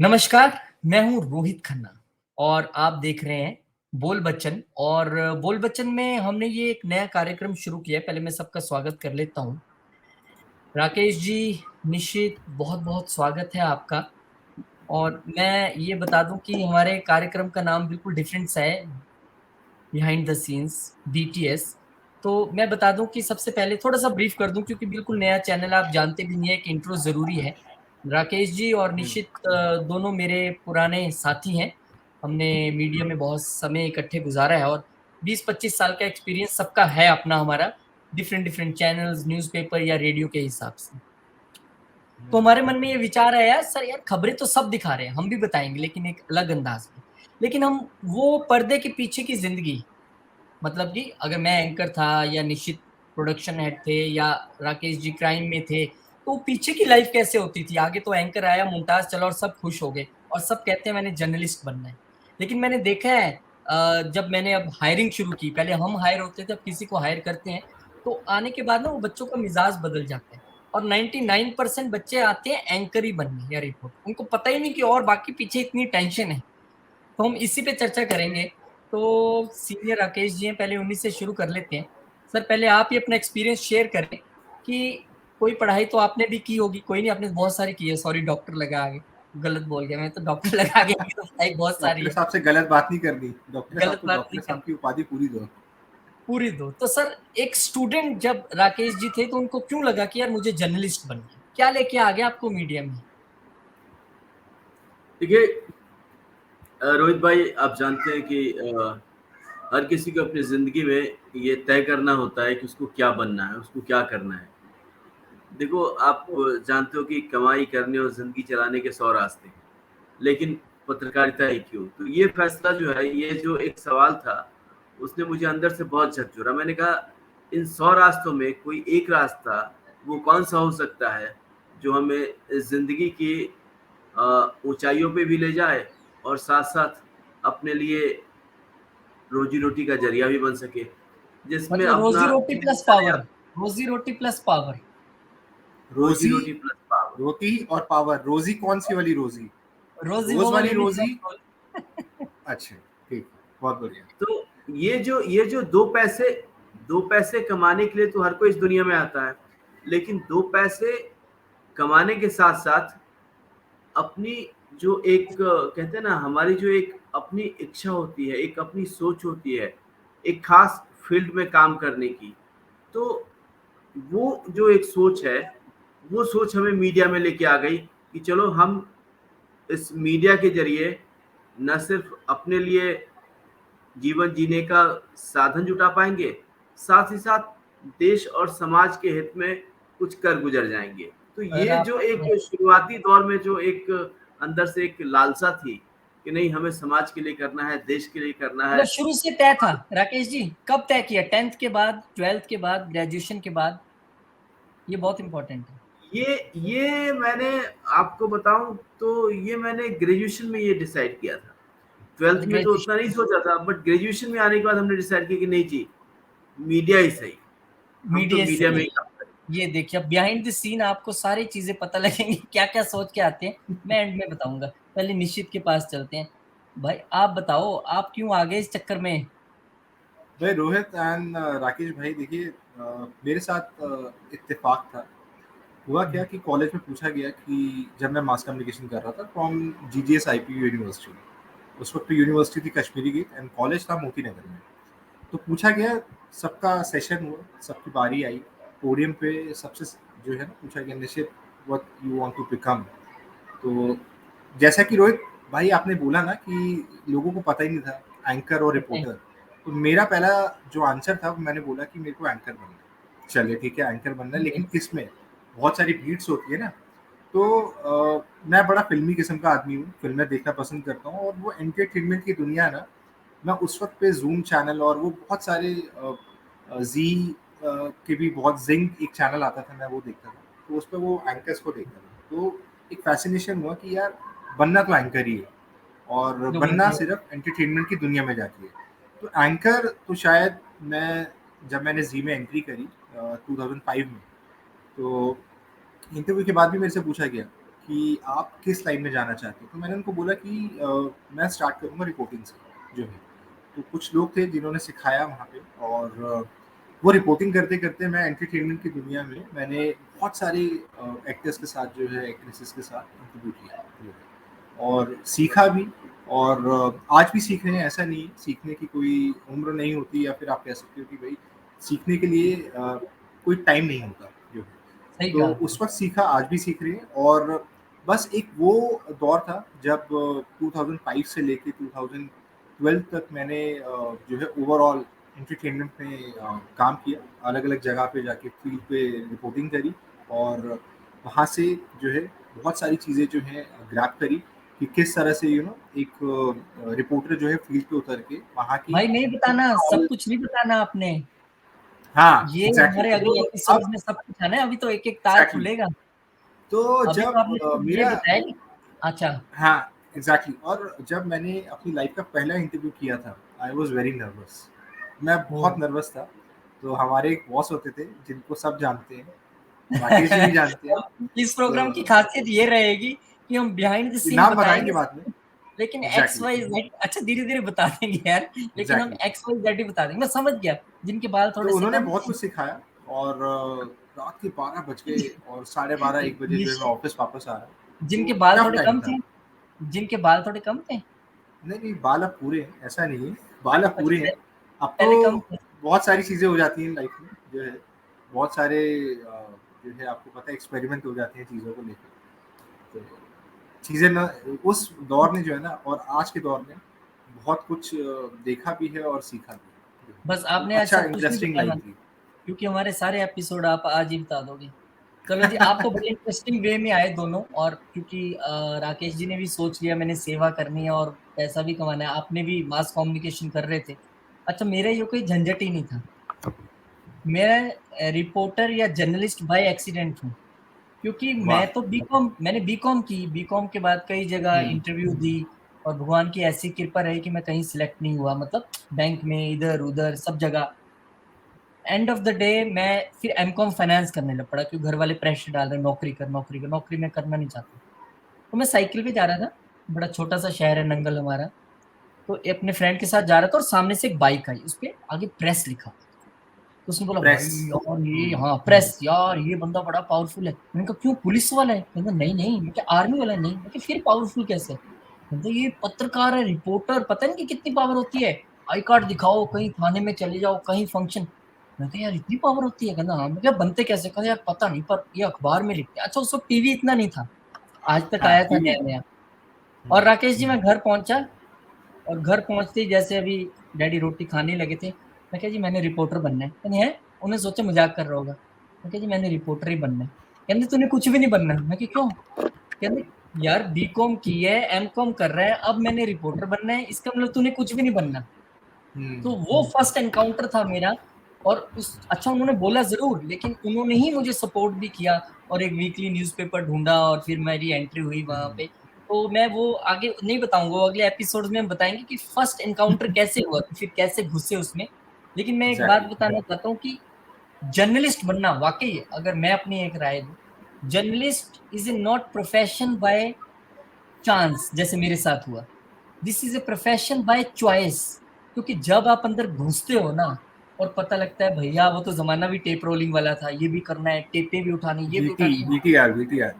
नमस्कार, मैं हूँ रोहित खन्ना और आप देख रहे हैं बोल बच्चन और बोल बच्चन में हमने ये एक नया कार्यक्रम शुरू किया है। पहले मैं सबका स्वागत कर लेता हूँ। राकेश जी, निशित बहुत-बहुत स्वागत है आपका और मैं ये बता दूँ कि हमारे कार्यक्रम का नाम बिल्कुल डिफरेंट सा है, बिहाइंड द सीन्स बीटीएस। तो मैं बता दूँ कि सबसे पहले थोड़ा-सा ब्रीफ कर दूँ क्योंकि बिल्कुल नया चैनल आप जानते भी नहीं है, एक इंट्रो ज़रूरी है। राकेश जी और हुँ। निशित दोनों मेरे पुराने साथी हैं। हमने मीडिया में बहुत समय इकट्ठे गुज़ारा है और 20-25 साल का एक्सपीरियंस सबका है अपना हमारा, डिफरेंट-डिफरेंट चैनल्स, न्यूज़पेपर या रेडियो के हिसाब से। तो हमारे मन में ये विचार आया सर यार खबरें तो सब दिखा रहे हैं, हम भी बताएँगे लेकिन एक अलग अंदाज़ में। लेकिन हम वो पर्दे के पीछे की ज़िंदगी मतलब कि अगर मैं एंकर था या निश्चित प्रोडक्शन हेड थे या राकेश जी क्राइम में थे, तो पीछे की लाइफ कैसे होती थी? आगे तो एंकर आया, मोन्टाज चला और सब खुश हो गए और सब कहते हैं मैंने जर्नलिस्ट बनना है। लेकिन मैंने देखा है जब मैंने अब हायरिंग शुरू की, पहले हम हायर होते थे, अब किसी को हायर करते हैं, तो आने के बाद ना वो बच्चों का मिज़ाज बदल जाता है और 99% बच्चे आते हैं एंकर ही बनने या रिपोर्टर। उनको पता ही नहीं कि और बाकी पीछे इतनी टेंशन है। तो हम इसी पे चर्चा करेंगे। तो सीनियर राकेश जी हैं, पहले उन्हीं से शुरू कर लेते हैं। सर पहले आप ही अपना एक्सपीरियंस शेयर करें कि कोई पढ़ाई तो आपने भी की होगी, कोई नहीं आपने बहुत सारी की है, सॉरी डॉक्टर लगा आगे, गलत बोल गया मैं तो डॉक्टर लगा आगे की तो पढ़ाई बहुत सारी डॉक्टर है, साहब से गलत बात नहीं करनी। डॉक्टर साहब गलत को बात नहीं डॉक्टर साहब करनी, की उपाधि पूरी दो। पूरी दो। तो सर एक स्टूडेंट जब राकेश जी थे तो उनको क्यों लगा कि यार मुझे जर्नलिस्ट बनना है? क्या लेके आ गया आपको मीडिया में? देखिए रोहित भाई आप जानते हैं कि हर किसी को अपनी ज़िंदगी में ये तय करना होता है कि उसको क्या बनना है, उसको क्या करना है। देखो आप जानते हो कि कमाई करने और ज़िंदगी चलाने के 100 रास्ते हैं, लेकिन पत्रकारिता ही क्यों? तो ये फैसला जो है, ये जो एक सवाल था, उसने मुझे अंदर से बहुत झकझोरा। मैंने कहा इन 100 रास्तों में कोई एक रास्ता वो कौन-सा हो सकता है, जो हमें ज़िंदगी की ऊँचाइयों पे भी ले जाए और साथ-साथ अपने लिए रोज़ी-रोटी का ज़रिया भी बन सके, जिसमें मतलब अपना रोज़ी-रोटी प्लस पावर, रोज़ी-रोटी प्लस पावर। रोज़ी, रोज़ी-रोटी प्लस पावर। रोटी और पावर। रोज़ी कौन-सी वाली रोज़ी? रोज़ी वो रोज़ वाली वाली नहीं रोज़ी? जो आप अच्छा, ठीक है, बहुत बढ़िया। तो ये जो 2 पैसे कमाने के लिए तो हर कोई इस दुनिया में आता है, लेकिन 2 पैसे कमाने के साथ-साथ अपनी जो एक कहते हैं ना हमारी जो एक अपनी इच्छा होती है, एक अपनी सोच होती है, एक ख़ास फ़ील्ड में काम करने की, तो वो जो एक सोच है, वो सोच हमें मीडिया में लेके आ गई कि चलो हम इस मीडिया के ज़रिए न सिर्फ़ अपने लिए जीवन जीने का साधन जुटा पाएँगे, साथ ही साथ देश और समाज के हित में कुछ कर गुज़र जाएँगे। तो और ये जो एक आपने शुरुआती दौर में जो एक अंदर से एक लालसा थी कि नहीं हमें समाज के लिए करना है, देश के लिए करना है। मतलब शुरू से तय था राकेश जी, कब तय किया? 10th के बाद, 12th के बाद, ग्रेजुएशन के बाद? ये बहुत इम्पोर्टेंट है। ये मैंने आपको बताऊँ तो ये मैंने ग्रेजुएशन में ये डिसाइड किया था। 12th अच्छा में तो उतना ग्रेजुएशन नहीं सोचा था बट ग्रेजुएशन में आने के बाद हमने डिसाइड किया कि नहीं जी, मीडिया ही सही। हम तो मीडिया मीडिया से में ही काम करेंगे। ये देखिए अब बिहाइंड द सीन आपको सारी चीज़ें पता लगेंगी क्या-क्या सोच के आते हैं, मैं एंड में बताऊँगा। पहले निश्चित के पास चलते हैं। भाई आप बताओ, आप क्यों आ गए इस चक्कर में? भाई रोहित एंड राकेश भाई देखिए, मेरे साथ इत्तेफ़ाक था। हुआ क्या कि कॉलेज में पूछा गया कि जब मैं मास कम्युनिकेशन कर रहा था फ्रॉम जीजीएस आईपीयू यूनिवर्सिटी। उस वक़्त यूनिवर्सिटी थी कश्मीरी गेट एंड कॉलेज था मोती नगर में। तो पूछा गया, सबका सेशन हुआ, सबकी बारी आई, पोडियम पे सबसे जो है ना पूछा गया, Nishit what you want to become. तो जैसा कि रोहित भाई आपने बोला ना कि लोगों को पता ही नहीं था एंकर और बताइए। रिपोर्टर। तो मेरा पहला जो आंसर था वो मैंने बोला कि मेरे को एंकर बनना है। चलिए ठीक है, एंकर बनना है, लेकिन किस में? बहुत सारी बीट्स होती है ना। तो मैं बड़ा फ़िल्मी किस्म का आदमी हूँ, फ़िल्में देखना पसंद करता हूँ और वो एंटरटेनमेंट की दुनिया है ना, मैं उस वक़्त पे ज़ूम चैनल और वो बहुत सारे ज़ी के भी बहुत ज़िंग एक चैनल आता था, मैं वो देखता था। तो उसपे वो एंकर्स को देखता था। तो एक फ़ैसिनेशन हुआ कि यार बनना तो एंकर ही है और जो बनना मर्ज़ी हो। सिर्फ़ एंटरटेनमेंट की दुनिया में जाके है। तो एंकर तो शायद मैं जब मैंने ज़ी में एंट्री करी 2005 में, तो इंटरव्यू के बाद भी मेरे से पूछा गया कि आप किस लाइन में जाना चाहते हो। तो मैंने उनको बोला कि मैं स्टार्ट करूँगा रिपोर्टिंग से जो है। तो कुछ लोग थे जिन्होंने सिखाया वहाँ पे, और वो रिपोर्टिंग करते-करते मैं एंटरटेनमेंट की दुनिया में मैंने बहुत सारे एक्टर्स के साथ जो है, एक्ट्रेसेस के साथ इंटरव्यू किया जो है, और सीखा भी, और आज भी सीख रहे हैं। ऐसा नहीं है, सीखने की कोई उम्र नहीं होती, या फिर आप कह सकते हो कि भाई सीखने के लिए कोई टाइम नहीं होता जो है। सही तो कहा। उस वक़्त सीखा, आज भी सीख रहे हैं, और बस एक वो दौर था जब 2005 से लेके 2012 तक मैंने जो है ओवरऑल एंटरटेनमेंट में काम किया। अलग-अलग जगह पे जाके फील्ड पे रिपोर्टिंग करी, और वहाँ से जो है बहुत सारी चीज़ें जो हैं ग्रैब करी कि किस तरह से एक रिपोर्टर जो है फील्ड पे उतर के वहाँ की भाई नहीं बताना, सब ओवरऑल। कुछ नहीं बताना आपने। हाँ, ये एग्ज़ैक्टली। हमारे अगले तो एपिसोड्स अब में सब कुछ है ना, अभी तो एक-एक तार एग्ज़ैक्टली। खुलेगा। तो अभी तो जब आपने सिर्फ ये मेरा बताया कि अच्छा, हाँ, एग्ज़ैक्टली। और जब मैंने अपनी लाइफ़ का पहला इंटरव्यू किया था, आई वाज़ वेरी नर्वस। मैं ओह! बहुत नर्वस था। तो हमारे एक बॉस होते थे जिनको सब जानते हैं, राकेश जी भी जानते हैं। अब इस प्रोग्राम की तो खासियत ये रहेगी कि हम बिहाइंड द सीन नाम बताएँगे बताएँगे सब बाद में। कुछ, लेकिन एक्स, एग्ज़ैक्टली, वाई, ज़ेड अच्छा धीरे-धीरे बता देंगे यार, लेकिन हम एग्ज़ैक्टली। एक्स, वाई, ज़ेड ही बता देंगे। मैं समझ गया, जिनके बाल तो थोड़े से उन्होंने कम बहुत थे। कुछ सिखाया, और रात के 12 बज गए, और साढ़े 12 1 बजे ये जो है श मैं ऑफ़िस वापस आ रहा हूँ। जिनके तो बाल टफ़ थोड़े टाइम कम था। थे, जिनके बाल थोड़े कम थे। नहीं, नहीं, बाल अब पूरे हैं, ऐसा नहीं है, बाल अब अच्छा पूरे हैं। अब तो पहले कम थे। बहुत सारी चीज़ें हो जाती हैं लाइफ़ में जो है, बहुत सारे जो है आपको पता है एक्सपेरिमेंट हो जाते हैं चीज़ों को लेके। तो चीज़ें ना उस दौर में जो है ना, और आज के दौर में बहुत कुछ देखा भी है और सीखा भी है। बस तो आपने आज अच्छा सब कुछ नहीं इंटरेस्टिंग बताना, लाइन थी। क्योंकि हमारे सारे एपिसोड आप आज ही बता दोगे। चलो जी, आप तो बड़े इंटरेस्टिंग वे में आए दोनों, और क्योंकि राकेश जी ने भी सोच लिया मैंने सेवा करनी है और पैसा भी कमाना है, आपने भी मास कम्युनिकेशन कर रहे थे। अच्छा मेरा ये कोई झंझट ही नहीं था। मैं रिपोर्टर या जर्नलिस्ट बाय एक्सीडेंट हूँ, क्योंकि वाह! मैंने बीकॉम की, बीकॉम के बाद कई जगह हुँ, इंटरव्यू दी, और भगवान की ऐसी कृपा रही कि मैं कहीं सिलेक्ट नहीं हुआ, मतलब बैंक में इधर-उधर सब जगह। एंड ऑफ द डे मैं फिर एमकॉम फाइनेंस करने लग पड़ा, क्योंकि घर वाले प्रेशर डाल रहे हैं नौकरी कर, नौकरी कर, नौकरी मैं करना नहीं चाहता। तो मैं साइकिल पे जा रहा था, बड़ा छोटा सा शहर है नंगल हमारा। तो अपने फ्रेंड के साथ जा रहा था, और सामने से एक बाइक आई, उस पे आगे प्रेस लिखा। तो उसने बोला भाई प्रेस। यार ये, हुँ, हाँ प्रेस, यार ये बंदा बड़ा पावरफुल है। मैंने कहा क्यों, पुलिस वाला है? कहता नहीं नहीं। मैं क्या आर्मी वाला है? नहीं। मैं क्या फिर पावरफुल कैसे? कहता ये पत्रकार है, रिपोर्टर, पता नहीं कि कितनी पावर होती है। आई कार्ड दिखाओ, कहीं थाने में चले जाओ, कहीं फंक्शन। मैं कहा यार इतनी पावर होती है? कहता हाँ। मैं क्या बनते कैसे? कहता यार पता नहीं, पर ये अखबार में लिखते हैं। अच्छा उस वक्त टीवी इतना नहीं था, आज तक हाँ, आया था टीवी। नया नया। हुँ, और राकेश जी मैं घर पहुंचा, और घर पहुंचते ही जैसे अभी डैडी रोटी खाने लगे थे, मैं कहा जी मैंने रिपोर्टर बनना है। कहने हैं, उन्हें सोचा मजाक कर रहा होगा। मैं कहा जी मैंने रिपोर्टर ही बनना है। कहते तूने कुछ भी नहीं बनना। मैं कहा क्यों? कहते यार बीकॉम की है, एमकॉम कर रहा है, अब मैंने रिपोर्टर बनना है, इसका मतलब तूने कुछ भी नहीं बनना। हुँ, तो वो फर्स्ट एनकाउंटर था मेरा। और उस अच्छा उन्होंने बोला ज़रूर, लेकिन उन्होंने ही मुझे सपोर्ट भी किया, और एक वीकली न्यूज़पेपर ढूँढा, और फिर मेरी एंट्री हुई वहाँ हुँ, पे। तो मैं वो आगे नहीं बताऊँगा, वो अगले एपिसोड्स में हम बताएँगे कि फर्स्ट एनकाउंटर कैसे हुआ, तो फिर कैसे घुसे उसमें। लेकिन मैं एक बात एग्ज़ैक्टली। बताना चाहता हूँ कि जर्नलिस्ट बनना वाक़ई, अगर मैं अपनी एक राय दूँ, journalist is a not profession by chance जैसे मेरे साथ हुआ। This is a profession by choice, क्योंकि जब आप अंदर घुसते हो ना, और पता लगता है भैया वो तो ज़माना भी टेप रोलिंग वाला था, ये भी करना है, टेपें भी उठानी, ये भी वीटी उठानी है। VTR VTR.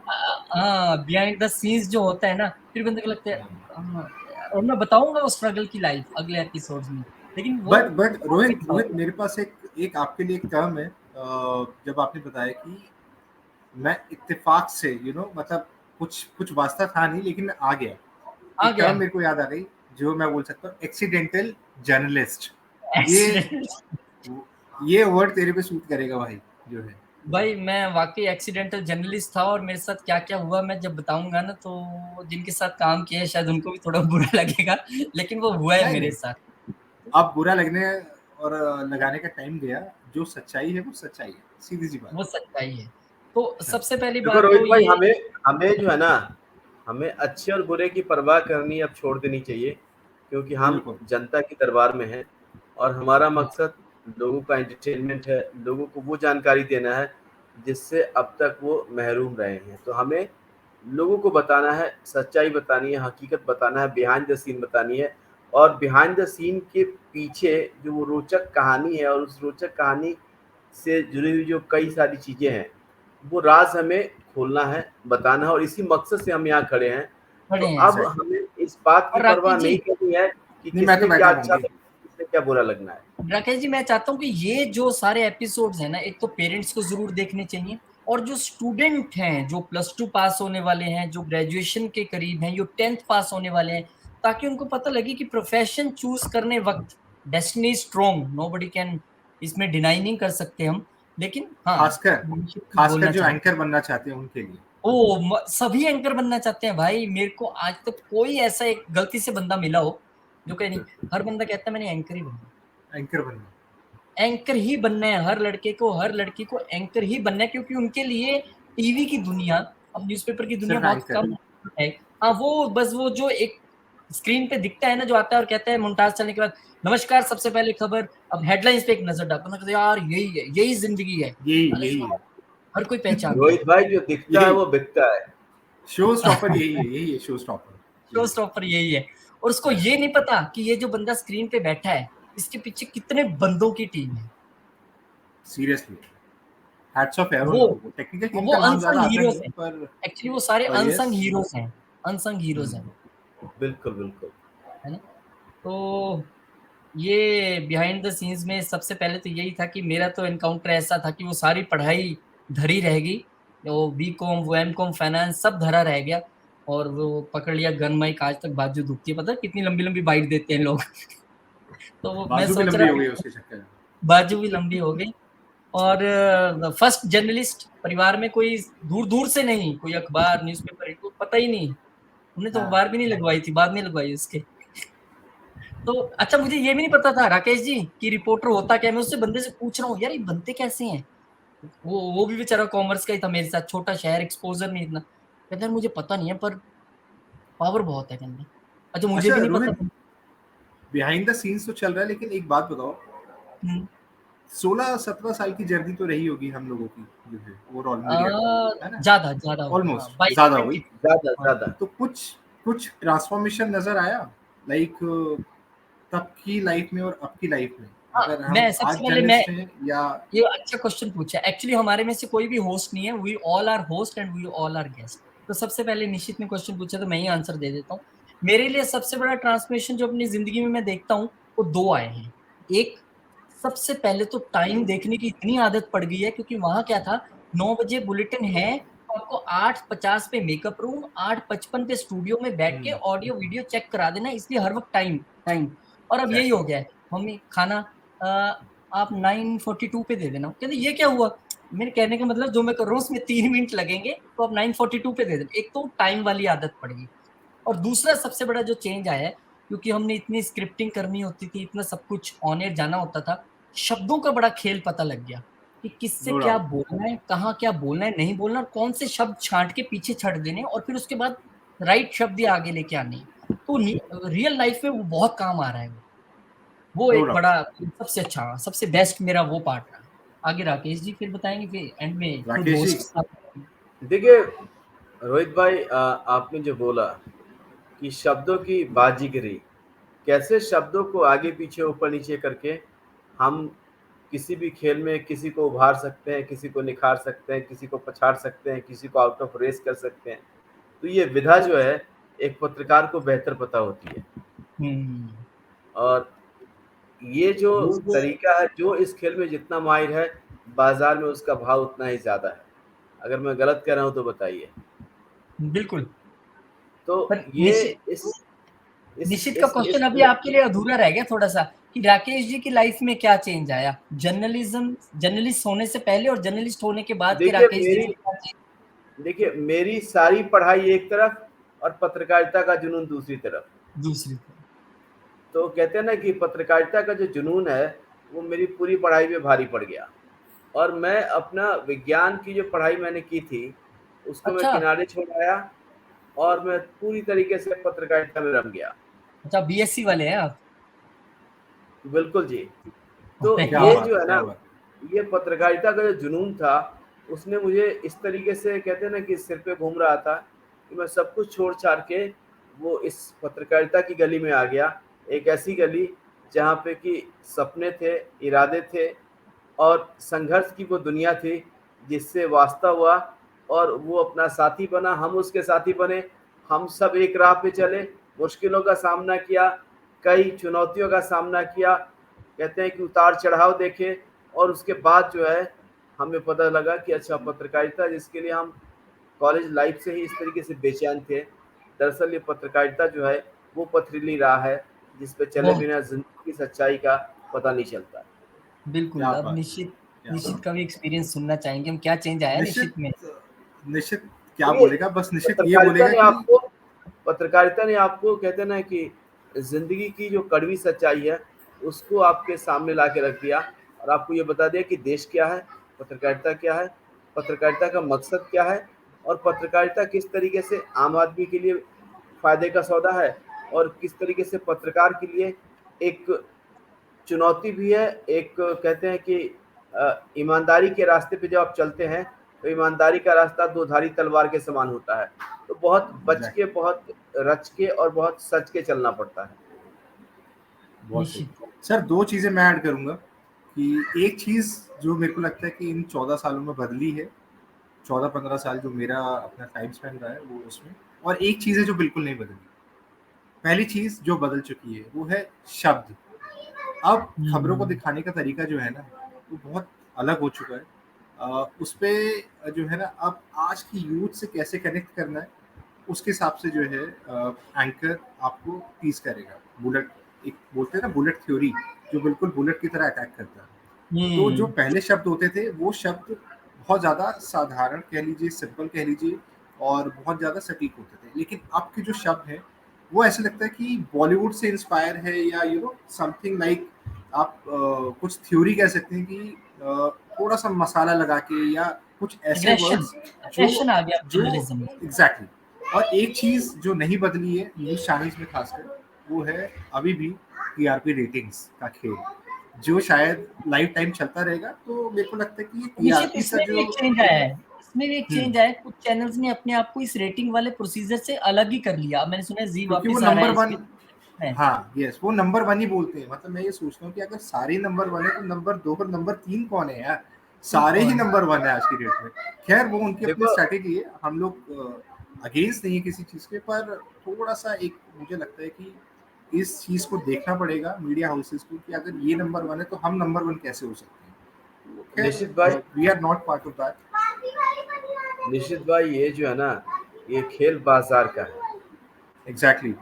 हाँ, बिहाइंड द सीन्स जो होता है ना, फिर बंदे को लगता है हाँ, और मैं बताऊँगा वो स्ट्रगल की लाइफ़ अगले एपिसोड्स में। लेकिन वो बट काफ़ी रोहित था रोहित वो। मेरे पास एक एक आपके लिए एक टर्म है, जब आपने बताया कि मैं इत्तेफाक से मतलब कुछ कुछ वास्ता था नहीं, लेकिन मैं आ गया। आ एक गया टर्म मेरे को याद आ गई, जो मैं बोल सकता हूँ, एक्सीडेंटल जर्नलिस्ट। ये एक्सीडेंट। ये वर्ड तेरे पे सूट करेगा भाई जो है। भाई मैं वाक़ई एक्सीडेंटल जर्नलिस्ट था, और मेरे साथ क्या-क्या हुआ मैं जब बताऊँगा ना, तो जिनके साथ काम किया है शायद उनको भी थोड़ा बुरा लगेगा, लेकिन वो हुआ है नहीं, मेरे नहीं, साथ। अब बुरा लगने और लगाने का टाइम गया। जो सच्चाई है वो सच्चाई है, सीधी सी बात। वो सच्चाई है। तो हाँ, सबसे पहली देखो बात रोहित तो भाई, ये हमें हमें जो है ना, हमें अच्छे और बुरे की परवाह करनी अब छोड़ देनी चाहिए, क्योंकि हम बिल्कुल। जनता के दरबार में हैं, और हमारा हाँ, मकसद लोगों का एंटरटेनमेंट है, लोगों को वो जानकारी देना है जिससे अब तक वो महरूम रहे हैं। तो हमें लोगों को बताना है, सच्चाई बतानी है, हकीकत बताना है, बिहाइंड द सीन बतानी है, और बिहाइंड द सीन के पीछे जो वो रोचक कहानी है और उस रोचक कहानी से जुड़ी हुई जो कई सारी चीज़ें हैं, वो राज़ हमें खोलना है, बताना है, और इसी मकसद से हम यहाँ खड़े हैं। तो खड़े हैं। अब एग्जैक्टली। हमें इस बात की और राकेश परवाह जी नहीं करनी है कि नहीं, मैं तो किसने क्या बैठा हूँ अच्छा भाई। लगना है, किसने क्या बुरा लगना है। राकेश जी, मैं चाहता हूँ कि ये जो सारे एपिसोड्स हैं ना, एक तो पेरेंट्स को जरूर देखने चाहिए, और जो स्टूडेंट हैं, जो +2 पास होने वाले हैं, जो ग्रेजुएशन के करीब हैं, जो 10th पास होने वाले हैं, ताकि उनको पता लगे कि प्रोफेशन चूज करने वक्त डेस्टिनी स्ट्रॉन्ग, नोबडी कैन, इसमें डिनाई नहीं कर सकते हम, लेकिन हाँ, खासकर बोलना जो चाहते एंकर बनना चाहते हैं उनके लिए। सभी एंकर बनना चाहते हैं भाई। मेरे को आज तक कोई ऐसा एक गलती से बंदा मिला हो जो कहे नहीं, हर बंदा कहता है मैंने एंकर ही बनना, एंकर बनना, एंकर ही बनना है। हर लड़के को, हर लड़की को एंकर ही बनना है, क्योंकि उनके लिए टीवी की दुनिया, अब न्यूज़पेपर की दुनिया सिर्फ बहुत एंकर। कम है। हाँ, वो बस वो जो एक स्क्रीन पे दिखता है ना, जो आता है और कहता है मुमताज चलने के बाद, नमस्कार, सबसे पहले खबर, अब हेडलाइंस पे एक नजर डालता हूँ, यार यही है, यही जिंदगी है। यही अरे यही है, हर कोई पहचानता है। रोहित भाई, जो दिखता है यही वो बिकता है। शो स्टॉपर, यही है शो स्टॉपर। शो स्टॉपर यही है। और उसको ये नहीं पता कि ये जो बंदा स्क्रीन पे बैठा है, इसके पीछे कितने बंदों की टीम है। सीरियसली, हैट्स ऑफ यार उन वो लोगों को। टेक्निकल टीम वो का नाम अनसंग ज्यादा आता हीरोज नहीं हैं। पर एक्चुअली वो सारे यस। अनसंग हीरोज हैं, अनसंग हीरोज हैं, बिल्कुल बिल्कुल। है ना। तो ये बिहाइंड द सीन्स में सबसे पहले तो यही था कि मेरा तो एनकाउंटर ऐसा था कि वो सारी पढ़ाई धरी रहेगी, वो बीकॉम, वो एमकॉम, फाइनेंस सब धरा रह गया, और वो पकड़ लिया गन माइक, आज तक बाजू दुखती है, पता है कितनी लंबी लंबी बाइट देते हैं लोग। तो मैं बाजू भी सोच लंबी हो रहा, गई उसके चक्कर में। बाजू भी लंबी हो गई। और फर्स्ट जर्नलिस्ट परिवार में, कोई दूर दूर से नहीं, कोई अखबार न्यूज़पेपर को पता ही नहीं, हमने तो हाँ, अखबार भी नहीं लगवाई थी, बाद में लगवाई उसके। तो अच्छा, मुझे ये भी नहीं पता था राकेश जी कि रिपोर्टर होता क्या है। मैं उससे बंदे से पूछ रहा हूँ, यार ये बनते कैसे हैं। वो भी बेचारा कॉमर्स का ही था मेरे साथ, छोटा शहर, एक्सपोजर नहीं इतना। कहता है मुझे पता नहीं है, पर पावर बहुत है कहने। अच्छा, मुझे अच्छा भी नहीं पता रोहित, था। बिहाइंड द सीन्स तो चल रहा है, लेकिन एक बात बताओ, हम्म। 16-17 साल की जर्नी तो रही होगी हम लोगों की, जो है ओवरऑल मीडिया की, है ना? ज्यादा ज्यादा होगी, हाँ, ऑलमोस्ट 22 ज्यादा हुई। 20। ज्यादा हाँ। ज्यादा। तो कुछ कुछ ट्रांसफॉर्मेशन नजर आया, लाइक तब की लाइफ में और अब की लाइफ में, हाँ, अगर हम मैं सबसे आज पहले मैं, जर्नलिस्ट हैं या। ये अच्छा क्वेश्चन पूछा। एक्चुअली हमारे में से कोई भी होस्ट नहीं है, we all are host and we all are guest. तो सबसे पहले निश्चित ने क्वेश्चन पूछा, तो मैं ही आंसर दे देता हूँ। मेरे लिए सबसे बड़ा ट्रांसफॉर्मेशन जो अपनी जिंदगी में मैं देखता हूँ, वो दो आए हैं। एक, सबसे पहले तो टाइम देखने की इतनी आदत पड़ गई है, क्योंकि वहां क्या था, 9 बजे बुलेटिन है, तो आपको 8:50 पे मेकअप रूम, 8:55 पे स्टूडियो में बैठ के ऑडियो वीडियो चेक करा देना, इसलिए हर वक्त टाइम टाइम। और अब यही एग्जैक्टली। हो गया है, मम्मी खाना आप 9:42 पे दे देना। कहते ये क्या हुआ। मेरे कहने का मतलब, जो मैं कर रहा हूँ उसमें 3 मिनट लगेंगे, तो आप 9:42 पे दे देना। एक तो टाइम वाली आदत पड़ गई। और दूसरा सबसे बड़ा जो चेंज आया है, क्योंकि हमने इतनी स्क्रिप्टिंग करनी होती थी, इतना सब कुछ ऑन एयर जाना होता था, शब्दों का बड़ा खेल पता लग गया कि किससे नो क्या डाउट। बोलना है, कहाँ क्या बोलना है, नहीं बोलना, और कौन से शब्द छांट के पीछे छड़ देने, और फिर उसके बाद राइट शब्द ही आगे लेके आने हैं। तो रियल लाइफ में वो बहुत काम आ रहा है। वो नो एक डाउट। बड़ा, सबसे अच्छा, सबसे बेस्ट मेरा वो पार्ट रहा। आगे राकेश जी फिर बताएंगे, फिर एंड में खुद राकेश जी। होस्ट। देखिए रोहित भाई, आपने जो बोला कि शब्दों की बाजीगरी, कैसे शब्दों को आगे पीछे ऊपर नीचे करके हम किसी भी खेल में किसी को उभार सकते हैं, किसी को निखार सकते हैं, किसी को पछाड़ सकते हैं, किसी को आउट ऑफ रेस कर सकते हैं। तो ये विधा जो है, एक पत्रकार को बेहतर पता होती है। हम्म। और ये जो तरीका है, जो इस खेल में जितना माहिर है, बाजार में उसका भाव उतना ही ज्यादा है। अगर मैं गलत कह रहा हूं तो बताइए। बिल्कुल। तो पर ये निश्चित, इस इस निश्चित का इस क्वेश्चन इस अभी आपके लिए अधूरा रह गया थोड़ा सा, कि राकेश जी की लाइफ में क्या चेंज आया, जर्नलिज्म, जर्नलिस्ट होने से पहले और जर्नलिस्ट होने के बाद के देखिए राकेश जी में मेरी क्या चेंज। देखिए मेरी सारी पढ़ाई एक तरफ और पत्रकारिता का जुनून दूसरी तरफ। दूसरी तरफ। तो कहते हैं ना कि पत्रकारिता का जो जुनून है, वो मेरी पूरी पढ़ाई में भारी पड़ गया। और मैं अपना विज्ञान की जो पढ़ाई मैंने की थी, उसको मैं अच्छा। किनारे छोड़ आया और मैं पूरी तरीके से पत्रकारिता में रम गया। अच्छा, बीएससी वाले हैं आप। बिल्कुल जी। तो क्या ये बात जो है, है क्या ना, बात ये पत्रकारिता का जो जुनून था, उसने मुझे इस तरीके से, कहते हैं ना कि सिर पे घूम रहा था, कि मैं सब कुछ छोड़-छाड़ के वो इस पत्रकारिता की गली में आ गया। एक ऐसी गली जहाँ पे कि सपने थे, इरादे थे और संघर्ष की वो दुनिया थी जिससे वास्ता हुआ और वो अपना साथी बना, हम उसके साथी बने। हम सब एक राह पे चले, मुश्किलों का सामना किया, कई चुनौतियों का सामना किया, कहते हैं कि उतार-चढ़ाव देखे और उसके बाद जो है हमें पता लगा कि अच्छा पत्रकारिता जिसके लिए हम कॉलेज लाइफ से ही इस तरीके से बेचैन थे, दरअसल ये पत्रकारिता जो है वो पथरीली राह है जिस पे चले बहुत बिना ज़िंदगी की सच्चाई का पता नहीं चलता। बिल्कुल, क्या अब बात है, निश्चित क्या निश्चित बात का भी एक्सपीरियंस सुनना चाहेंगे हम, क्या चेंज आया है। निश्चित में? निश्चित क्या ये बोलेगा, बस निश्चित ये पत्रकारिता बोलेगा ने कि आपको पत्रकारिता ने आपको कहते हैं ना कि ज़िंदगी की जो कड़वी सच्चाई है, उसको आपके सामने ला के रख दिया और आपको ये बता दिया कि देश क्या है, पत्रकारिता क्या है, पत्रकारिता का मकसद क्या है और पत्रकारिता किस तरीके से आम आदमी के लिए फ़ायदे का सौदा है और किस तरीके से पत्रकार के लिए एक चुनौती भी है। एक कहते हैं कि ईमानदारी के रास्ते पे जब आप चलते हैं, तो ईमानदारी का रास्ता दो धारी तलवार के समान होता है। तो बहुत बच के, एग्जैक्टली, बहुत रच के और बहुत सच के चलना पड़ता है। बहुत सही। निश्चित। सर 2 चीज़ें मैं ऐड करूँगा कि एक चीज़ जो मेरे को लगता है कि इन 14 सालों में बदली है, 14-15 साल जो मेरा अपना टाइम स्पेंड रहा है वो उसमें, और एक चीज़ है जो बिल्कुल नहीं बदली। पहली चीज़ जो बदल चुकी है वो है शब्द। अब खबरों को हुँ, दिखाने का तरीका जो है ना, वो बहुत अलग हो चुका है। उसपे जो है ना, अब आज की यूथ से कैसे कनेक्ट करना है, उसके हिसाब से जो है एंकर आपको टीज़ करेगा। बुलेट, एक बोलते हैं ना बुलेट थ्योरी, जो बिल्कुल बुलेट की तरह अटैक करता है। तो जो हुँ, पहले शब्द होते थे, वो शब्द बहुत ज़्यादा साधारण कह लीजिए, सिंपल कह लीजिए, और बहुत ज़्यादा सटीक होते थे। लेकिन अब के जो शब्द हैं, वो ऐसा लगता है कि बॉलीवुड से इंस्पायर है, या समथिंग लाइक आप कुछ थ्योरी कह सकते हैं कि थोड़ा-सा मसाला लगा के, या कुछ ऐसे एग्रेशन वर्ड्स जो एग्रेशन आ गया जो जर्नलिज़्म में। एग्ज़ैक्टली। और एक चीज़ जो नहीं बदली है न्यूज़ चैनल्स में खासकर, वो है अभी भी टीआरपी रेटिंग्स का खेल, जो शायद लाइफ टाइम चलता रहेगा। तो मेरे को लगता है कि ये निश्चित टीआरपी का इसमें भी जो एक चेंज आया है, इसमें भी एक हुँ, चेंज आया है, कुछ चैनल्स ने अपने आप को इस रेटिंग वाले प्रोसीजर से अलग ही कर लिया। अब मैंने सुना है ज़ी क्योंकि वो वापस आ रहा नंबर है 1, इसमें है। हाँ, यस, वो नंबर 1 ही बोलते हैं। मतलब मैं ये सोचता हूँ कि अगर सारे नंबर 1 है, तो नंबर 2 और नंबर 3 कौन है यार? फिर सारे ही कौन? नंबर 1 है आज की डेट में। ख़ैर वो उनकी अपनी देखो स्ट्रैटेजी है, हम लोग अगेंस्ट नहीं है किसी चीज़ के, पर थोड़ा-सा एक मुझे लगता है कि इस चीज़ को देखना पड़ेगा मीडिया हाउसेज़ को, कि अगर ये नंबर 1 है, तो हम नंबर 1 कैसे हो सकते हैं? तो ख़ैर निश्चित भाई, we are not part of that. निश्चित भाई ये जो है ना, ये खेल बाज़ार का है। एग्ज़ैक्टली,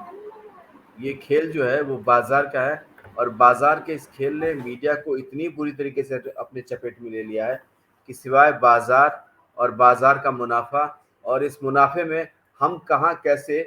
ये खेल जो है वो बाज़ार का है और बाज़ार के इस खेल ने मीडिया को इतनी बुरी तरीके से अपने चपेट में ले लिया है कि सिवाय बाज़ार और बाज़ार का मुनाफ़ा और इस मुनाफ़े में हम कहाँ कैसे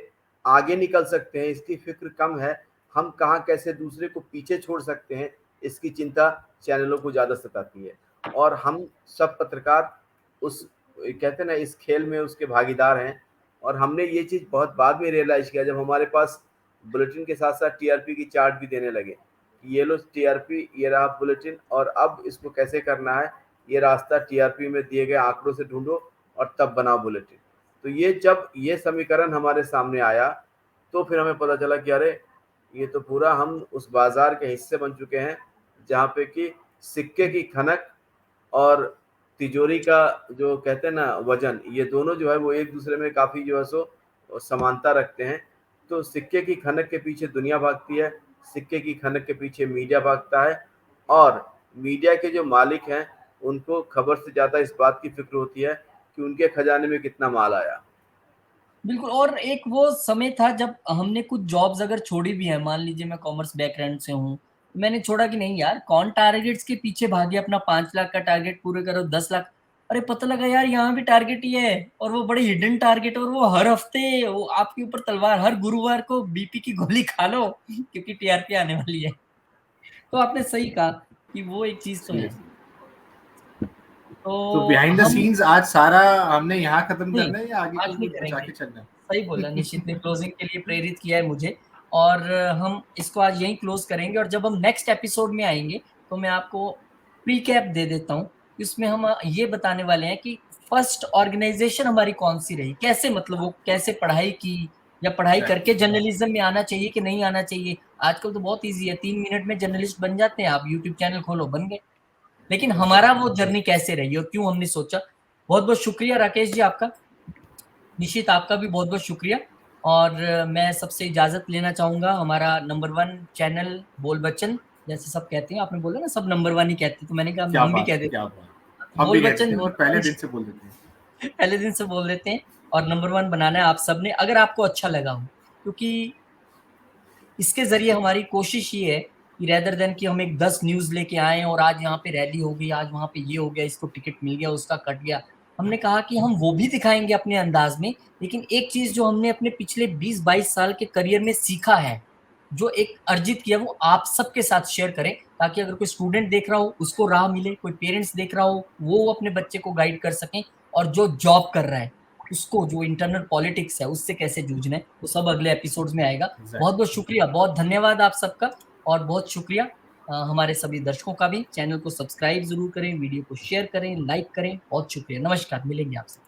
आगे निकल सकते हैं, इसकी फ़िक्र कम है। हम कहाँ कैसे दूसरे को पीछे छोड़ सकते हैं, इसकी चिंता चैनलों को ज़्यादा सताती है और हम सब पत्रकार उस कहते हैं ना इस खेल में उसके भागीदार हैं और हमने ये चीज़ बहुत बाद में रियलाइज़ किया जब हमारे पास बुलेटिन के साथ-साथ टीआरपी की चार्ट भी देने लगे कि ये लो टीआरपी, ये रहा बुलेटिन और अब इसको कैसे करना है, ये रास्ता टीआरपी में दिए गए आंकड़ों से ढूँढो और तब बनाओ बुलेटिन। तो ये जब ये समीकरण हमारे सामने आया, तो फिर हमें पता चला कि अरे! ये तो पूरा हम उस बाज़ार के हिस्से बन चुके हैं, जहाँ पे कि सिक्के की खनक और तिजोरी का जो कहते हैं ना वज़न, ये दोनों जो है वो एक-दूसरे में काफ़ी जो है सो समानता रखते हैं। तो सिक्के की खनक के पीछे दुनिया भागती है, सिक्के की खनक के पीछे मीडिया भागता है और मीडिया के जो मालिक हैं, उनको खबर से ज़्यादा इस बात की फ़िक्र होती है कि उनके खजाने में कितना माल आया। बिल्कुल और एक वो समय था जब हमने कुछ जॉब्स अगर छोड़ी भी हैं, मान लीजिए मैं कॉमर्स बैकग्राउंड से हूँ, मैंने छोड़ा कि नहीं यार कौन टारगेट्स के पीछे भागे अपना 5 लाख का टारगेट पूरे करो 10 लाख अरे पता लगा यार यहाँ भी टारगेट ही है और वो बड़े हिडन टारगेट और वो हर हफ्ते वो आपके ऊपर तलवार हर गुरुवार को बीपी की गोली खा लो क्योंकि टीआरपी आने वाली है। तो आपने सही कहा कि वो एक चीज़ तो है। सीरियसली। तो तो बिहाइंड द हम सीन्स आज सारा हमने यहाँ खत्म नहीं, करना है, या आगे आज कहीं नहीं कुछ बचा करेंगे। के चलना है? सही बोला निशित ने क्लोजिंग के लिए प्रेरित किया है मुझे और हम इसको आज यहीं क्लोज़ करेंगे और जब हम नेक्स्ट एपिसोड में आएँगे, तो मैं आपको प्रीकैप दे देता हूँ इसमें हम ये बताने वाले हैं कि फर्स्ट ऑर्गेनाइजेशन हमारी कौन-सी रही? कैसे मतलब वो कैसे पढ़ाई की या पढ़ाई करके जर्नलिज्म में आना चाहिए कि नहीं आना चाहिए? आजकल तो बहुत ईज़ी है, 3 मिनट में जर्नलिस्ट बन जाते हैं, आप यूट्यूब चैनल खोलो, बन गए। लेकिन हमारा वो जर्नी कैसे रही और क्यों हमने सोचा? बहुत-बहुत शुक्रिया राकेश जी आपका। निशित आपका भी बहुत-बहुत शुक्रिया और मैं सबसे इजाज़त लेना चाहूँगा। हमारा नंबर 1 चैनल बोल बच्चन, जैसे सब कहते हैं, आपने बोला ना सब नंबर 1 ही कहते हैं, तो मैंने कहा हम भी कह देते क्या हैं। बात। हम भी बोल कहते बच्चन हैं और पहले दिन से बोल देते हैं। पहले दिन से बोल देते हैं और नंबर 1 बनाना है आप सबने, अगर आपको अच्छा लगा हो। क्योंकि इसके ज़रिए हमारी कोशिश ये है कि रेदर देन कि हम एक 10 न्यूज़ लेके आएँ और आज यहाँ पे रैली हो गई, आज वहाँ पे ये हो गया, इसको टिकट मिल गया, उसका कट गया। हमने कहा कि हम वो भी दिखाएँगे अपने अंदाज़ में, लेकिन एक चीज़ जो हमने अपने पिछले 20-22 साल के करियर में सीखा है, जो एक अर्जित किया वो आप सबके साथ शेयर करें, ताकि अगर कोई स्टूडेंट देख रहा हो, उसको राह मिले, कोई पेरेंट्स देख रहा हो, वो अपने बच्चे को गाइड कर सकें और जो जॉब कर रहा है, उसको जो इंटरनल पॉलिटिक्स है, उससे कैसे जूझना है, वो सब अगले एपिसोड्स में आएगा। बहुत-बहुत शुक्रिया, बहुत धन्यवाद आप सबका और बहुत शुक्रिया हमारे सभी दर्शकों का भी। चैनल को सब्सक्राइब ज़रूर करें, वीडियो को शेयर करें, लाइक करें। बहुत शुक्रिया, नमस्कार, मिलेंगे आपसे।